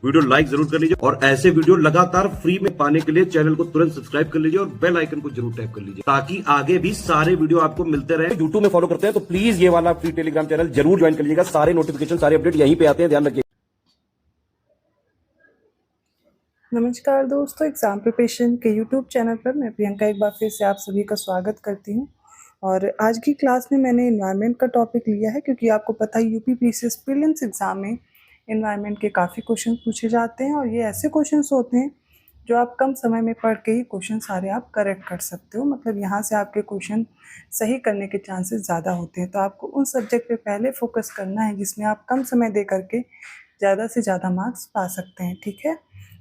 Video like जरूर कर लीजिए और ऐसे वीडियो लगातार फ्री में पाने के लिए चैनल को तुरंत सब्सक्राइब कर लीजिए और बेल आइकन को जरूर टैप कर लीजिए ताकि आगे भी सारे वीडियो आपको मिलते रहे। यूट्यूब में फॉलो करते हैं तो प्लीज ये वाला फ्री टेलीग्राम चैनल जरूर ज्वाइन कर लीजिएगा। सारे नोटिफिकेशन सारे अपडेट यहीं पे आते हैं, ध्यान रखिए। नमस्कार दोस्तों, एग्ज़ाम प्रिपरेशन के यूट्यूब चैनल पर मैं प्रियंका एक बार फिर से आप सभी का स्वागत करती हूं। और आज की क्लास में मैंने एनवायरनमेंट का टॉपिक लिया है क्योंकि आपको पता है यूपी पीसीएस प्रीलिम्स एग्ज़ाम में एनवायरनमेंट के काफ़ी क्वेश्चन पूछे जाते हैं और ये ऐसे क्वेश्चन होते हैं जो आप कम समय में पढ़ के ही क्वेश्चन सारे आप करेक्ट कर सकते हो। मतलब यहाँ से आपके क्वेश्चन सही करने के चांसेस ज़्यादा होते हैं। तो आपको उन सब्जेक्ट पे पहले फोकस करना है जिसमें आप कम समय दे करके ज़्यादा से ज़्यादा मार्क्स पा सकते हैं, ठीक है।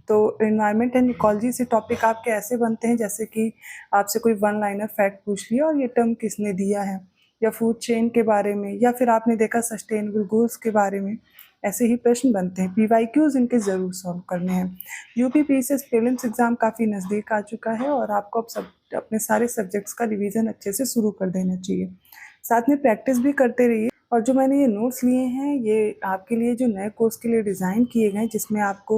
तो एनवायरनमेंट एंड इकोलॉजी से टॉपिक आपके ऐसे बनते हैं जैसे कि आपसे कोई वन लाइनर फैक्ट पूछ लिया और ये टर्म किसने दिया है, या फूड चेन के बारे में, या फिर आपने देखा सस्टेनेबल गोल्स के बारे में। ऐसे ही प्रश्न बनते हैं। पीवाईक्यूज इनके ज़रूर सॉल्व करने हैं। यूपी पीसीएस प्रीलिम्स एग्ज़ाम काफ़ी नज़दीक आ चुका है और आपको अब सब अपने सारे सब्जेक्ट्स का रिवीजन अच्छे से शुरू कर देना चाहिए। साथ में प्रैक्टिस भी करते रहिए। और जो मैंने ये नोट्स लिए हैं ये आपके लिए जो नए कोर्स के लिए डिज़ाइन किए गए हैं, जिसमें आपको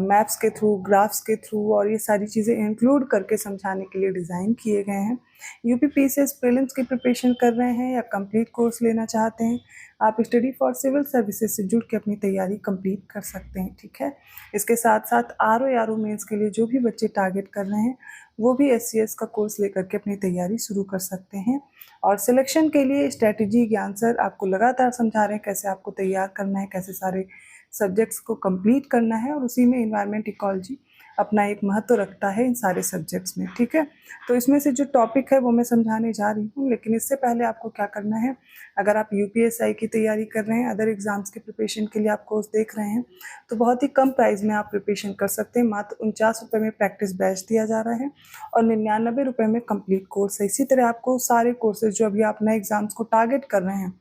मैप्स के थ्रू, ग्राफ्स के थ्रू और ये सारी चीज़ें इंक्लूड करके समझाने के लिए डिज़ाइन किए गए हैं। यूपी पीसीएस प्रीलिम्स की प्रिपरेशन कर रहे हैं या कंप्लीट कोर्स लेना चाहते हैं, आप स्टडी फॉर सिविल सर्विसेज से जुड़ के अपनी तैयारी कंप्लीट कर सकते हैं, ठीक है। इसके साथ साथ आरओ मेंस के लिए जो भी बच्चे टारगेट कर रहे हैं वो भी एससीएस का कोर्स लेकर के अपनी तैयारी शुरू कर सकते हैं। और सिलेक्शन के लिए स्ट्रेटजी ज्ञान सर आपको लगातार समझा रहे हैं कैसे आपको तैयार करना है, कैसे सारे सब्जेक्ट्स को कंप्लीट करना है, और उसी में एनवायरनमेंट इकोलॉजी अपना एक महत्व रखता है इन सारे सब्जेक्ट्स में, ठीक है। तो इसमें से जो टॉपिक है वो मैं समझाने जा रही हूँ, लेकिन इससे पहले आपको क्या करना है, अगर आप यूपीएसआई की तैयारी कर रहे हैं, अदर एग्जाम्स के प्रिपरेशन के लिए आप कोर्स देख रहे हैं, तो बहुत ही कम प्राइस में आप प्रिपरेशन कर सकते हैं। मात्र 49 रुपये में प्रैक्टिस बैच दिया जा रहा है और 99 रुपये में कंप्लीट कोर्स है। इसी तरह आपको सारे कोर्सेज जो अभी आप नए एग्जाम्स को टारगेट कर रहे हैं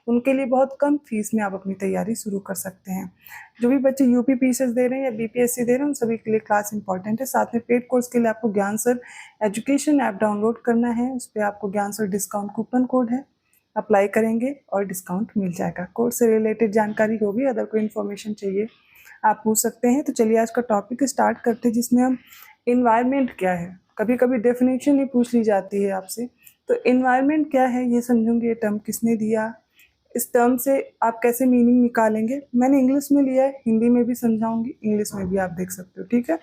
उनके लिए बहुत कम फीस में आप अपनी तैयारी शुरू कर सकते हैं। जो भी बच्चे यूपी पीसीएस दे रहे हैं या बीपीएससी दे रहे हैं उन सभी के लिए क्लास इंपॉर्टेंट है। साथ में पेड कोर्स के लिए आपको ज्ञान सर एजुकेशन ऐप डाउनलोड करना है। उस पर आपको ज्ञान सर डिस्काउंट कूपन कोड है, अप्लाई करेंगे और डिस्काउंट मिल जाएगा। कोर्स से रिलेटेड जानकारी होगी, अगर कोई इन्फॉर्मेशन चाहिए आप पूछ सकते हैं। तो चलिए आज का टॉपिक स्टार्ट करते हैं, जिसमें हम इन्वायरमेंट क्या है, कभी कभी डेफिनेशन ही पूछ ली जाती है आपसे, तो इन्वायरमेंट क्या है ये समझूंगी, ये टर्म किसने दिया, इस टर्म से आप कैसे मीनिंग निकालेंगे। मैंने इंग्लिश में लिया है, हिंदी में भी समझाऊंगी, इंग्लिश में भी आप देख सकते हो, ठीक है।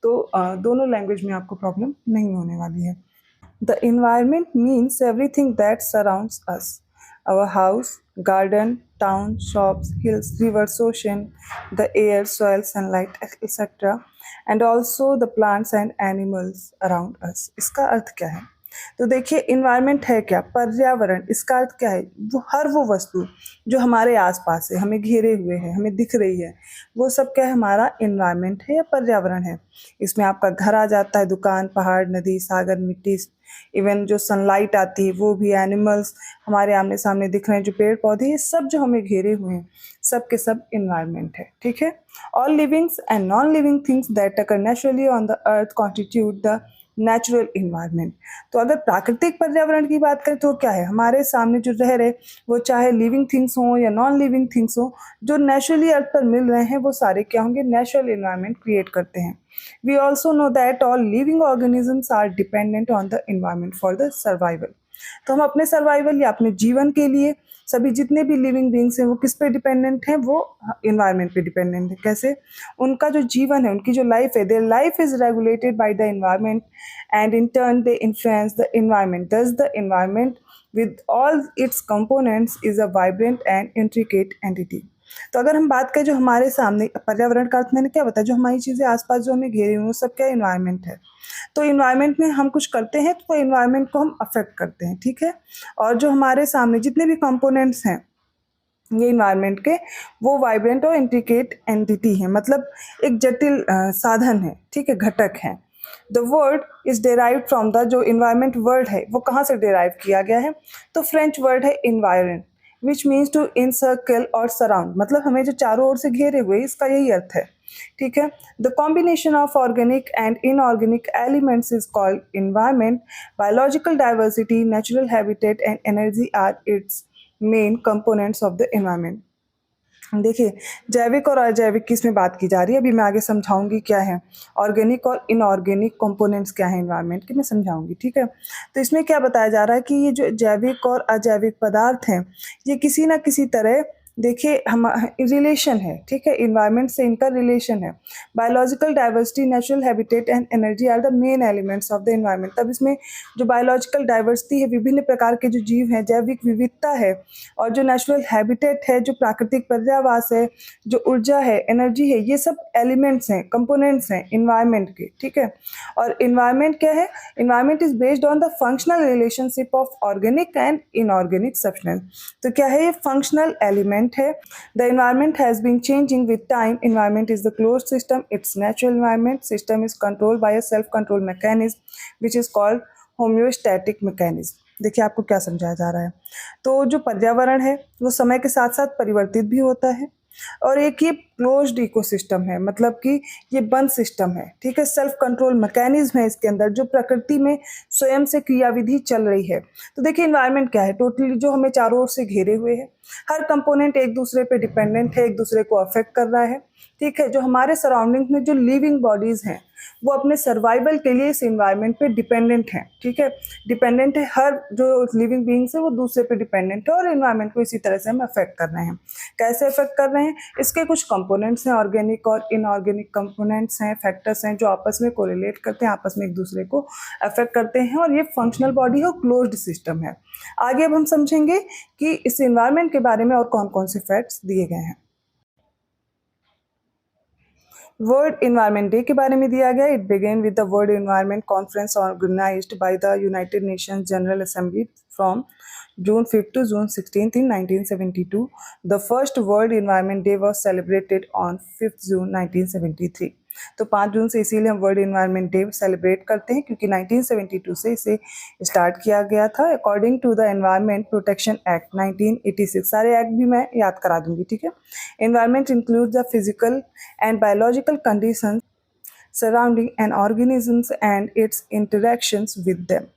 तो दोनों लैंग्वेज में आपको प्रॉब्लम नहीं होने वाली है। The environment means everything that surrounds us, our house, garden, town, shops, hills, rivers, ocean, the air, soil, sunlight, etc. and also the plants and animals around us. इसका अर्थ क्या है? तो देखिए इन्वायरमेंट है क्या, पर्यावरण। इसका अर्थ क्या है, वो हर वो वस्तु जो हमारे आसपास है, हमें घेरे हुए है, हमें दिख रही है, वो सब क्या है, हमारा इन्वायरमेंट है या पर्यावरण है। इसमें आपका घर आ जाता है, दुकान, पहाड़, नदी, सागर, मिट्टी, इवन जो सनलाइट आती है वो भी, एनिमल्स हमारे आमने सामने दिख रहे हैं, जो पेड़ पौधे, ये सब जो हमें घेरे हुए हैं सब के सब इन्वायरमेंट है, ठीक है। All livings and non living things that occur naturally on the earth constitute the natural environment. तो अगर प्राकृतिक पर्यावरण की बात करें तो क्या है, हमारे सामने जो रह रहे, वो चाहे लिविंग थिंग्स हों या नॉन लिविंग थिंग्स हों, जो नेचुरली अर्थ पर मिल रहे हैं वो सारे क्या होंगे, नेचुरल इन्वायरमेंट क्रिएट करते हैं। We also know that all living organisms are dependent on the environment for the survival. तो हम अपने सर्वाइवल या अपने जीवन के लिए सभी जितने भी लिविंग बींग्स हैं वो किस पे डिपेंडेंट हैं, वो इन्वायरमेंट पे डिपेंडेंट है। कैसे, उनका जो जीवन है, उनकी जो लाइफ है, their life is regulated by the environment and in turn they influence the environment. Thus the environment with all its components is a vibrant and intricate entity. तो अगर हम बात करें जो हमारे सामने पर्यावरण का अर्थ मैंने क्या बताया, जो हमारी चीज़ें आसपास जो हमें घेरे हुए वो सब क्या इन्वायरमेंट है। तो इन्वायरमेंट में हम कुछ करते हैं तो इन्वायरमेंट को हम अफेक्ट करते हैं, ठीक है। और जो हमारे सामने जितने भी कंपोनेंट्स हैं ये इन्वायरमेंट के, वो वाइब्रेंट और इंट्रिकेट एंटिटी है, मतलब एक जटिल साधन है, ठीक है, घटक है। The word is derive from the, जो इन्वायरमेंट वर्ड है वो कहाँ से डेराइव किया गया है, तो फ्रेंच वर्ड है इन्वायरन, विच मीन्स टू इनसर्कल और सराउंड, मतलब हमें जो चारों ओर से घेरे हुए, इसका यही अर्थ है, ठीक है। The combination of organic and inorganic elements is called environment. Biological diversity, natural habitat and energy are its main components of the environment. देखिए, जैविक और अजैविक की इसमें बात की जा रही है। अभी मैं आगे समझाऊँगी क्या है, ऑर्गेनिक और इनऑर्गेनिक कंपोनेंट्स क्या हैं एनवायरनमेंट के, मैं समझाऊँगी, ठीक है? तो इसमें क्या बताया जा रहा है कि ये जो जैविक और अजैविक पदार्थ हैं, ये किसी न किसी तरह देखिए हम रिलेशन है, ठीक है? एनवायरनमेंट से इनका रिलेशन है। Biological diversity, natural habitat and energy are the main elements of the environment. तब इसमें जो बायोलॉजिकल डाइवर्सिटी है, विभिन्न प्रकार के जो जीव हैं, जैविक विविधता है और जो नेचुरल हैबिटेट है, जो प्राकृतिक पर्यावास है, जो ऊर्जा है, एनर्जी है, ये सब एलिमेंट्स हैं, कंपोनेंट्स हैं एनवायरनमेंट के, ठीक है? और एनवायरनमेंट क्या है? Environment is based on the functional relationship of organic and inorganic substance. तो क्या है? ये फंक्शनल एलिमेंट है। The environment has been changing with time. Environment is the closed system, its natural environment system is controlled by a self control mechanism which is called homeostatic mechanism. देखिए आपको क्या समझाया जा रहा है। तो जो पर्यावरण है वो समय के साथ साथ परिवर्तित भी होता है और एक ये क्लोज्ड इकोसिस्टम है, मतलब कि ये बंद सिस्टम है, ठीक है? सेल्फ कंट्रोल मैकेनिज्म है इसके अंदर, जो प्रकृति में स्वयं से क्रियाविधि चल रही है। तो देखिए एनवायरनमेंट क्या है? टोटली जो हमें चारों ओर से घेरे हुए है, हर कंपोनेंट एक दूसरे पे डिपेंडेंट है, एक दूसरे को अफेक्ट कर रहा है, ठीक है? जो हमारे सराउंडिंग में जो लिविंग बॉडीज हैं वो अपने सर्वाइवल के लिए इस एनवायरनमेंट पे डिपेंडेंट हैं, ठीक है? डिपेंडेंट है, हर जो लिविंग बीइंग्स है वो दूसरे पे डिपेंडेंट है और एनवायरनमेंट को इसी तरह से हम अफेक्ट कर रहे हैं। कैसे अफेक्ट कर रहे हैं? इसके कुछ कंपोनेंट्स हैं, ऑर्गेनिक और इनऑर्गेनिक कंपोनेंट्स हैं, फैक्टर्स हैं जो आपस में कोरिलेट करते हैं, आपस में एक दूसरे को अफेक्ट करते हैं और ये फंक्शनल बॉडी है और क्लोज्ड सिस्टम है। आगे अब हम समझेंगे कि इस एनवायरनमेंट के बारे में और कौन कौन से फैक्ट्स दिए गए हैं। वर्ल्ड एनवायरनमेंट डे के बारे में दिया गया। It began with the world environment conference organised by the United Nations General Assembly from June 5th to June 16th in 1972. The first World Environment Day was celebrated on 5th June 1973. तो 5 जून से इसीलिए हम world environment day celebrate करते हैं क्योंकि 1972 से इसे start किया गया था। According to the environment protection act 1986, सारे एक्ट भी मैं याद करा दूंगी, ठीक है? Environment includes the physical and biological conditions surrounding N organisms and it's interactions with them.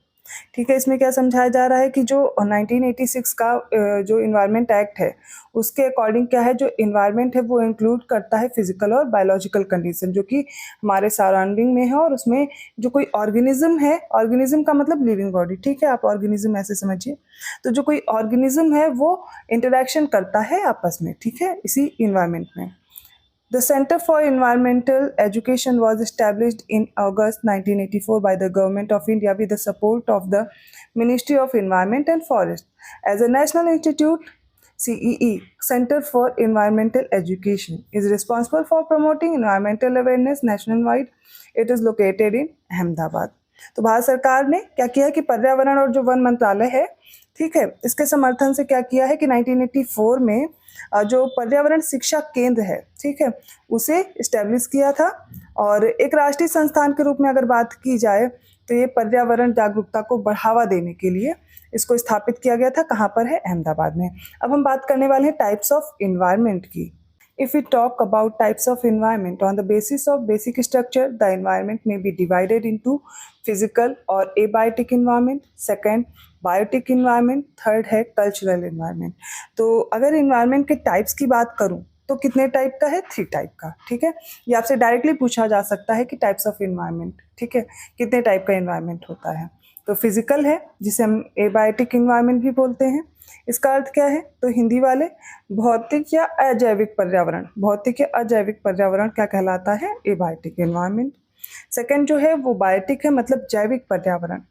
ठीक है, इसमें क्या समझाया जा रहा है कि जो 1986 का जो इन्वायरमेंट एक्ट है उसके अकॉर्डिंग क्या है, जो इन्वायरमेंट है वो इंक्लूड करता है फिजिकल और बायोलॉजिकल कंडीशन जो कि हमारे सराउंडिंग में है और उसमें जो कोई ऑर्गेनिज्म है, ऑर्गेनिज्म का मतलब लिविंग बॉडी, ठीक है? आप ऑर्गेनिज्म ऐसे समझिए। तो जो कोई ऑर्गेनिज्म है वो इंटरेक्शन करता है आपस में, ठीक है, इसी इन्वायरमेंट में। The Center for Environmental Education was established in August 1984 by the Government of India with the support of the Ministry of Environment and Forest. As a national institute, CEE, Center for Environmental Education, is responsible for promoting environmental awareness nationwide. It is located in Ahmedabad. तो भारत सरकार ने क्या किया है कि पर्यावरण और जो वन मंत्रालय है, ठीक है, इसके समर्थन से क्या किया है कि 1984 में जो पर्यावरण शिक्षा केंद्र है, ठीक है, उसे इस्टेब्लिश किया था और एक राष्ट्रीय संस्थान के रूप में अगर बात की जाए तो ये पर्यावरण जागरूकता को बढ़ावा देने के लिए इसको स्थापित किया गया था। कहाँ पर है? अहमदाबाद में। अब हम बात करने वाले हैं टाइप्स ऑफ इन्वायरमेंट की। If we talk about types of environment, on the basis of basic structure, the environment may be divided into physical or abiotic environment, second biotic environment, third है cultural environment। तो अगर environment के types की बात करूँ तो कितने type का है? 3 टाइप का, ठीक है? ये आपसे डायरेक्टली पूछा जा सकता है कि टाइप्स ऑफ इन्वायरमेंट, ठीक है, कितने टाइप का इन्वायरमेंट होता है। तो फिजिकल है जिसे हम एबायोटिक इन्वायरमेंट भी बोलते हैं। इसका अर्थ क्या है? तो हिंदी वाले भौतिक या अजैविक पर्यावरण, भौतिक या अजैविक पर्यावरण क्या कहलाता है? Abiotic environment. सेकंड जो है वो बायोटिक है, मतलब जैविक पर्यावरण।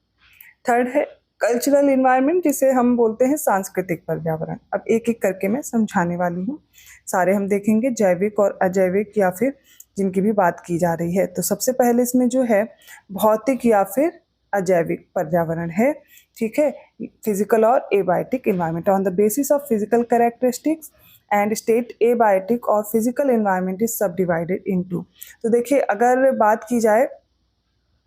थर्ड है कल्चरल इन्वायरमेंट जिसे हम बोलते हैं सांस्कृतिक पर्यावरण। अब एक एक करके मैं समझाने वाली हूँ, सारे हम देखेंगे जैविक और अजैविक या फिर जिनकी भी बात की जा रही है। तो सबसे पहले इसमें जो है भौतिक या फिर अजैविक पर्यावरण है, ठीक है, फिजिकल और abiotic environment. On the basis of physical characteristics and state abiotic और फिजिकल इन्वायरमेंट इज सब डिवाइडेड इनटू। तो देखिए अगर बात की जाए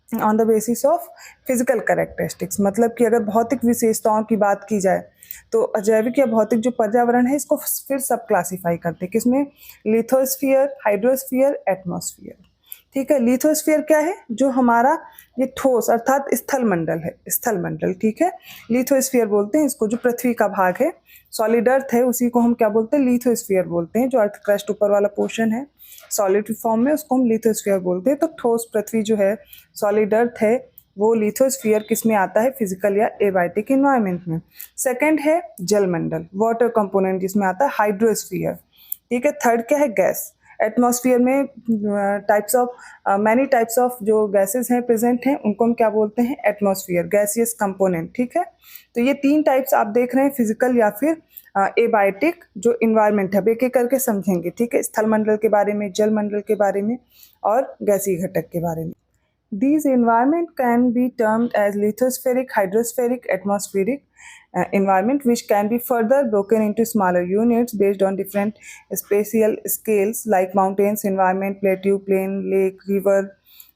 on the basis of physical characteristics, मतलब कि अगर भौतिक विशेषताओं की बात की जाए तो अजैविक या भौतिक जो पर्यावरण है इसको फिर सब क्लासीफाई करते हैं किसमें? Lithosphere, hydrosphere, atmosphere. ठीक है। लिथोस्फीयर क्या है? जो हमारा ये ठोस अर्थात स्थल मंडल है, स्थल मंडल, ठीक है, लिथोस्फीयर बोलते हैं इसको। जो पृथ्वी का भाग है, सॉलिड अर्थ है, उसी को हम क्या बोलते हैं? लिथोस्फीयर बोलते हैं। जो अर्थ क्रस्ट ऊपर वाला पोर्शन है सॉलिड फॉर्म में, उसको हम लिथोस्फीयर बोलते हैं। तो ठोस पृथ्वी जो है, सॉलिड अर्थ है, वो लिथोस्फीयर किस में आता है? फिजिकल या एबायोटिक इन्वायरमेंट में। सेकंड है जलमंडल, वाटर कंपोनेंट जिसमें आता है हाइड्रोस्फीयर, ठीक है। थर्ड क्या है? गैस। एटमॉस्फेयर में मैनी टाइप्स ऑफ जो गैसेस हैं प्रेजेंट हैं, उनको हम क्या बोलते हैं? एटमॉस्फेयर, गैसियस कंपोनेंट, ठीक है। तो ये 3 टाइप्स आप देख रहे हैं, फिजिकल या फिर एबायोटिक जो इन्वायरमेंट है। अब एक एक करके समझेंगे, ठीक है। स्थल मंडल के बारे में, जल मंडल के बारे में और गैसीय घटक के बारे में। These environment can be termed as lithospheric, hydrospheric, atmospheric environment, which can be further broken into smaller units based on different spatial scales like mountains environment, plateau, plain, lake, river,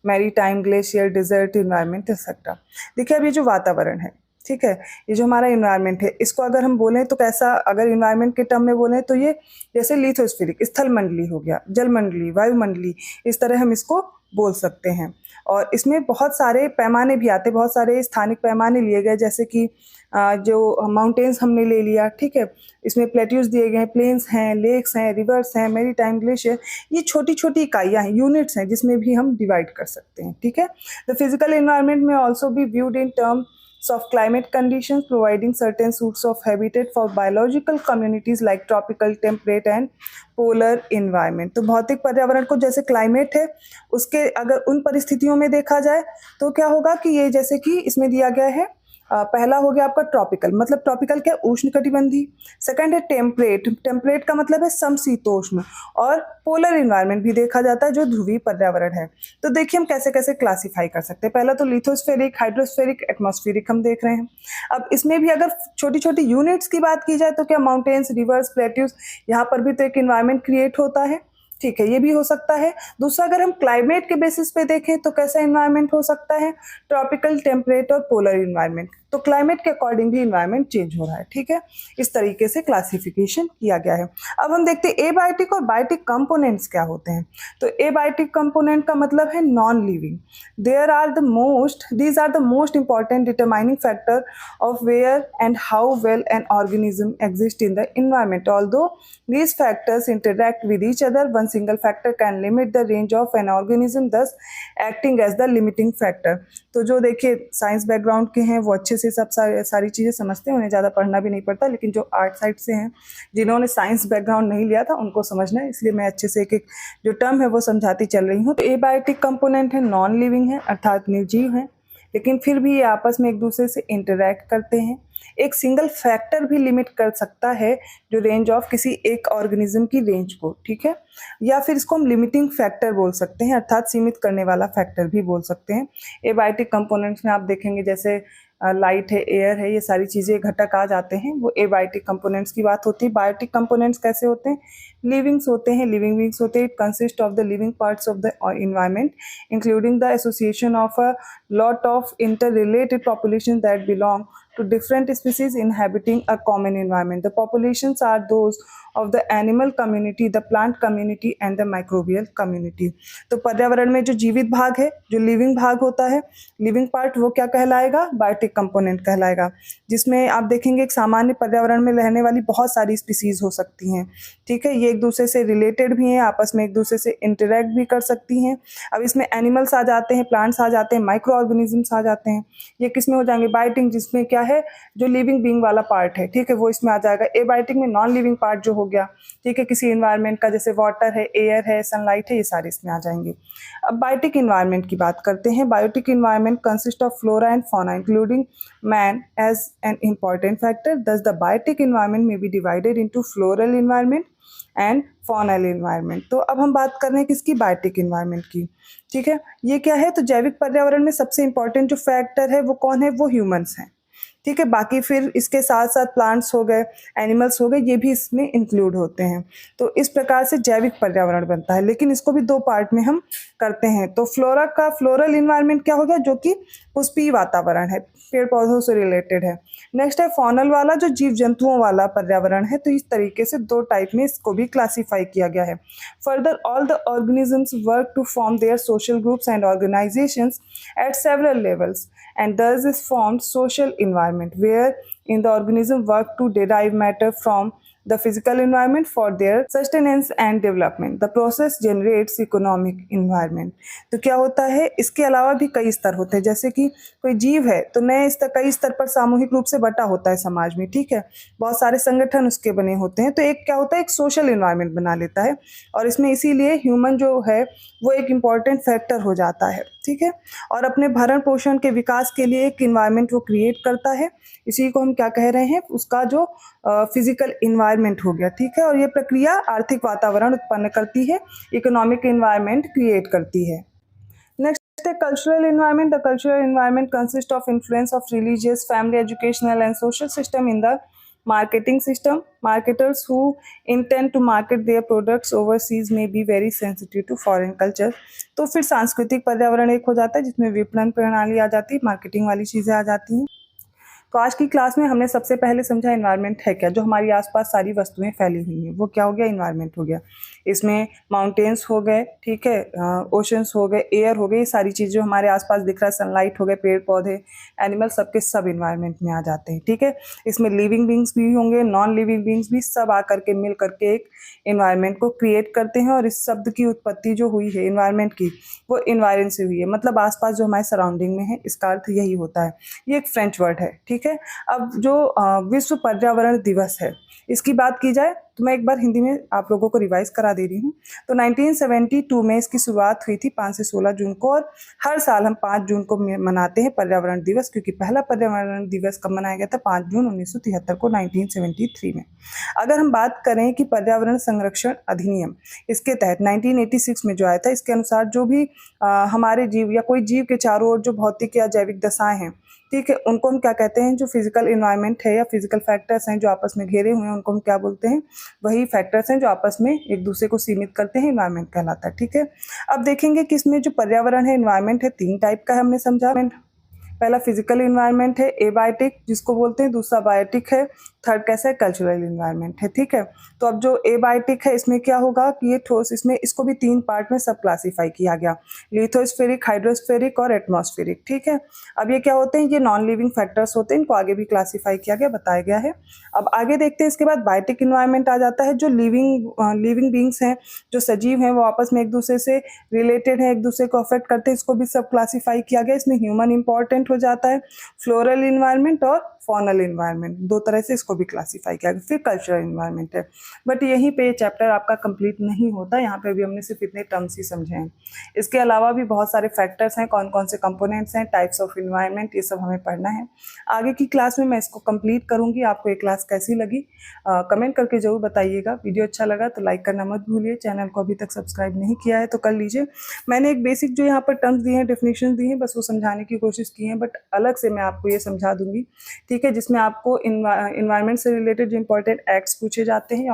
maritime, glacier, desert environment, etc. देखिए अब ये जो वातावरण है, ठीक है, ये जो हमारा इन्वायरमेंट है, इसको अगर हम बोलें तो कैसा, अगर इन्वायरमेंट के टर्म में बोलें तो ये जैसे लिथोस्फेरिक, स्थल मंडली हो गया, जल मंडली, वायुमंडली, इस तरह हम इसको बोल सकते हैं। और इसमें बहुत सारे पैमाने भी आते हैं, बहुत सारे स्थानिक पैमाने लिए गए, जैसे कि जो माउंटेन्स हमने ले लिया, ठीक है, इसमें प्लेट्यूज दिए गए हैं, प्लेन्स हैं, लेक्स हैं, रिवर्स हैं, मैरीटाइम, ग्लेशियर, ये छोटी छोटी इकाइयाँ हैं, यूनिट्स हैं, जिसमें भी हम डिवाइड कर सकते हैं, ठीक है। द फिजिकल एनवायरनमेंट में also be viewed in terms of climate conditions, providing certain sorts of habitat for biological communities like tropical, temperate and polar environment। तो भौतिक पर्यावरण को जैसे क्लाइमेट है, उसके अगर उन परिस्थितियों में देखा जाए तो क्या होगा कि ये जैसे कि इसमें दिया गया है, पहला हो गया आपका ट्रॉपिकल, मतलब ट्रॉपिकल क्या? उष्णकटिबंधीय। सेकंड है टेम्परेट, टेम्परेट का मतलब है समशीतोष्ण। और पोलर इन्वायरमेंट भी देखा जाता है, जो ध्रुवीय पर्यावरण है। तो देखिए हम कैसे कैसे क्लासिफाई कर सकते हैं। पहला तो लिथोस्फेरिक, हाइड्रोस्फेरिक, एटमॉस्फेरिक हम देख रहे हैं। अब इसमें भी अगर छोटी छोटी यूनिट्स की बात की जाए तो क्या माउंटेन्स, रिवर्स, प्लेट्यूज, यहाँ पर भी तो एक इन्वायरमेंट क्रिएट होता है, ठीक है, ये भी हो सकता है। दूसरा, अगर हम क्लाइमेट के बेसिस पे देखें तो कैसा इन्वायरमेंट हो सकता है? ट्रॉपिकल, टेम्परेट और पोलर इन्वायरमेंट। तो क्लाइमेट के अकॉर्डिंग भी इन्वायरमेंट चेंज हो रहा है, ठीक है। इस तरीके से क्लासिफिकेशन किया गया है। अब हम देखते हैं एबायोटिक और बायोटिक कंपोनेंट्स क्या होते हैं। तो एबायोटिक कंपोनेंट का मतलब है non living. These are the most important determining factor of where and how well an organism exist in the environment. Although these factors interact with each other, one single factor can limit the range of an organism, thus acting as the limiting factor। तो जो देखिए science background के हैं वो अच्छे से सब सारी चीज़ें समझते हैं, उन्हें ज़्यादा पढ़ना भी नहीं पड़ता। लेकिन जो आर्ट साइड से हैं, जिन्होंने साइंस बैकग्राउंड नहीं लिया था, उनको समझना है, इसलिए मैं अच्छे से एक एक जो टर्म है वो समझाती चल रही हूँ। तो एबायोटिक कंपोनेंट है, नॉन लिविंग है, अर्थात निर्जीव है, लेकिन फिर भी ये आपस में एक दूसरे से इंटरैक्ट करते हैं। एक सिंगल फैक्टर भी लिमिट कर सकता है जो रेंज ऑफ किसी एक ऑर्गेनिज्म की रेंज को, ठीक है, या फिर इसको हम लिमिटिंग फैक्टर बोल सकते हैं, अर्थात सीमित करने वाला फैक्टर भी बोल सकते हैं। एबायोटिक कंपोनेंट्स में आप देखेंगे जैसे लाइट है, एयर है, ये सारी चीज़ें घटक आ जाते हैं, वो एबायोटिक कंपोनेंट्स की बात होती है। बायोटिक कंपोनेंट्स कैसे होते हैं? लिविंग्स होते हैं, लिविंग बींग्स होते हैं। It consist of the living parts of the environment including the association of a lot of inter related population that belong to different species inhabiting a common environment. The populations are those of the animal community, the plant community and the microbial community। तो पर्यावरण में जो जीवित भाग है, जो living भाग होता है, लिविंग पार्ट, वो क्या कहलाएगा? बायोटिक कंपोनेंट कहलाएगा, जिसमें आप देखेंगे एक सामान्य पर्यावरण में रहने वाली बहुत सारी स्पीसीज हो सकती हैं, ठीक है। ये एक दूसरे से रिलेटेड भी हैं, आपस में एक दूसरे से इंटरेक्ट भी कर सकती हैं। अब इसमें एनिमल्स आ जाते हैं, प्लांट्स आ जाते हैं, माइक्रो ऑर्गेनिजम्स आ जाते हैं। ये किस में हो जाएंगे? बायोटिक, जिसमें क्या है, जो लिविंग बीइंग वाला पार्ट है, ठीक है, वो इसमें आ जाएगा। एबायोटिक में नॉन लिविंग पार्ट जो हो गया, ठीक है, किसी इन्वायरमेंट का, जैसे वाटर है, एयर है, सनलाइट है, ये सारे इसमें आ जाएंगे। अब बायोटिक इन्वायरमेंट की बात करते हैं। Biotic environment consist of flora and fauna including man as an important factor. Thus the biotic environment may be divided into floral environment and faunal environment. तो अब हम बात कर रहे हैं किसकी? बायोटिक इन्वायरमेंट की, ठीक है। ये क्या है? तो जैविक पर्यावरण में सबसे इंपॉर्टेंट जो फैक्टर है वो कौन है? वो ह्यूमंस हैं, ठीक है। बाकी फिर इसके साथ साथ प्लांट्स हो गए, एनिमल्स हो गए, ये भी इसमें इंक्लूड होते हैं। तो इस प्रकार से जैविक पर्यावरण बनता है, लेकिन इसको भी 2 पार्ट में हम करते हैं। तो फ्लोरा का फ्लोरल इन्वायरमेंट क्या हो गया, जो कि पुष्पीय वातावरण है, पेड़ पौधों से रिलेटेड है। नेक्स्ट है फॉनल वाला, जो जीव जंतुओं वाला पर्यावरण है। तो इस तरीके से 2 टाइप में इसको भी क्लासीफाई किया गया है। Further all the organisms work to form their social groups and organisations at several levels and thus is formed social environment where in the organism work to derive matter from the physical environment for their sustenance and development. The process generates economic environment. तो क्या होता है, इसके अलावा भी कई स्तर होते हैं। जैसे कि कोई जीव है तो नए स्तर, कई स्तर पर सामूहिक रूप से बटा होता है समाज में, ठीक है। बहुत सारे संगठन उसके बने होते हैं। तो एक क्या होता है, एक सोशल इन्वायरमेंट बना लेता है, और इसमें इसीलिए ह्यूमन जो है वो एक इम्पॉर्टेंट फैक्टर हो जाता है, ठीक है। और अपने भरण पोषण के विकास के लिए एक इन्वायरमेंट वो क्रिएट करता है। इसी को हम क्या कह रहे हैं, उसका जो फिजिकल इन्वायरमेंट हो गया, ठीक है। और ये प्रक्रिया आर्थिक वातावरण उत्पन्न करती है, इकोनॉमिक इन्वायरमेंट क्रिएट करती है। नेक्स्ट है cultural environment. The cultural environment consist of influence of religious, family, educational and social system in the marketing system. Marketers who intend to market their products overseas may be very sensitive to foreign culture. तो फिर सांस्कृतिक पर्यावरण एक हो जाता है, जिसमें विपणन प्रणाली आ जाती है, मार्केटिंग वाली चीज़ें आ जाती हैं। तो आज की क्लास में हमने सबसे पहले समझा इन्वायरमेंट है क्या। जो हमारी आसपास सारी वस्तुएं फैली हुई हैं वो क्या हो गया, इन्वायरमेंट हो गया। इसमें माउंटेन्स हो गए, ठीक है, ओशंस हो गए, एयर हो गए, ये सारी चीज़ जो हमारे आसपास दिख रहा है, सनलाइट हो गए, पेड़ पौधे, एनिमल, सबके सब इन्वायरमेंट में आ जाते हैं, ठीक है। इसमें लिविंग बींग्स भी होंगे, नॉन लिविंग बींग्स भी, सब आकर के मिल करके एक इन्वायरमेंट को क्रिएट करते हैं। और इस शब्द की उत्पत्ति जो हुई है इन्वायरमेंट की, वो इन्वायरमेंट से हुई है, मतलब आसपास जो हमारे सराउंडिंग में है, इसका अर्थ यही होता है। ये एक फ्रेंच वर्ड है, ठीक है। अब जो विश्व पर्यावरण दिवस है, इसकी बात की जाए तो मैं एक बार हिंदी में आप लोगों को रिवाइज करा दे रही हूँ। तो 1972 में इसकी शुरुआत हुई थी, 5 से 16 जून को, और हर साल हम 5 जून को मनाते हैं पर्यावरण दिवस, क्योंकि पहला पर्यावरण दिवस कब मनाया गया था, 5 जून 1973 को, 1973 में। अगर हम बात करें कि पर्यावरण संरक्षण अधिनियम, इसके तहत 1986 में जो आया था, इसके अनुसार जो भी हमारे जीव या कोई जीव के चारों ओर जो भौतिक या जैविक दशाएं हैं, ठीक है, उनको हम क्या कहते हैं, जो फिजिकल इन्वायरमेंट है या फिजिकल फैक्टर्स हैं जो आपस में घेरे हुए हैं, उनको हम क्या बोलते हैं, वही फैक्टर्स हैं जो आपस में एक दूसरे को सीमित करते हैं, इन्वायरमेंट कहलाता है, ठीक है। अब देखेंगे कि इसमें जो पर्यावरण है, इन्वायरमेंट है, 3 टाइप का है, हमने समझा। पहला फिजिकल इन्वायरमेंट है, एबायोटिक जिसको बोलते हैं, दूसरा बायोटिक है, थर्ड कैसा है, कल्चरल इन्वायरमेंट है, ठीक है। तो अब जो एबायोटिक है, इसमें क्या होगा कि ये ठोस, इसमें इसको भी 3 पार्ट में सब क्लासीफाई किया गया, लिथोस्फेरिक, हाइड्रोस्फेरिक और एटमॉस्फेरिक, ठीक है। अब ये क्या होते हैं, ये नॉन लिविंग फैक्टर्स होते हैं, इनको आगे भी क्लासीफाई किया गया, बताया गया है। अब आगे देखते हैं, इसके बाद बायोटिक इन्वायरमेंट आ जाता है, जो लिविंग बींग्स हैं, जो सजीव हैं, वो आपस में एक दूसरे से रिलेटेड है, एक दूसरे को अफेक्ट करते हैं, इसको भी सब क्लासीफाई किया गया। इसमें ह्यूमन इंपॉर्टेंट हो जाता है, फ्लोरल इन्वायरमेंट और फॉनल इन्वायरमेंट, 2 तरह से इसको भी क्लासीफाई किया गया। फिर कल्चरल इन्वायरमेंट है, बट यहीं पे ये चैप्टर आपका कंप्लीट नहीं होता, यहाँ पे भी हमने सिर्फ इतने टर्म्स ही समझे हैं। इसके अलावा भी बहुत सारे फैक्टर्स हैं, कौन कौन से कंपोनेंट्स हैं, टाइप्स ऑफ इन्वायरमेंट, ये सब हमें पढ़ना है। आगे की क्लास में मैं इसको कंप्लीट करूँगी। आपको ये क्लास कैसी लगी कमेंट करके जरूर बताइएगा। वीडियो अच्छा लगा तो लाइक करना मत भूलिए, चैनल को अभी तक सब्सक्राइब नहीं किया है तो कर लीजिए। मैंने एक बेसिक जो यहाँ पर टर्म्स दिए हैं, डेफिनेशन दी हैं, बस वो समझाने की कोशिश की है, बट अलग से मैं आपको ये समझा दूंगी, ठीक है, जिसमें आपको इन्वायरमेंट से रिलेटेड जो इंपॉर्टेंट एक्ट्स पूछे जाते हैं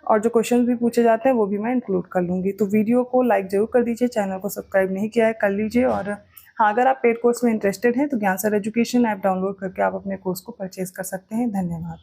और जो क्वेश्चन भी पूछे जाते हैं वो भी मैं इंक्लूड कर लूँगी। तो वीडियो को लाइक जरूर कर दीजिए, चैनल को सब्सक्राइब नहीं किया है कर लीजिए। और हाँ, अगर आप पेड कोर्स में इंटरेस्टेड हैं तो ज्ञान सर एजुकेशन ऐप डाउनलोड करके आप अपने कोर्स को परचेज कर सकते हैं। धन्यवाद।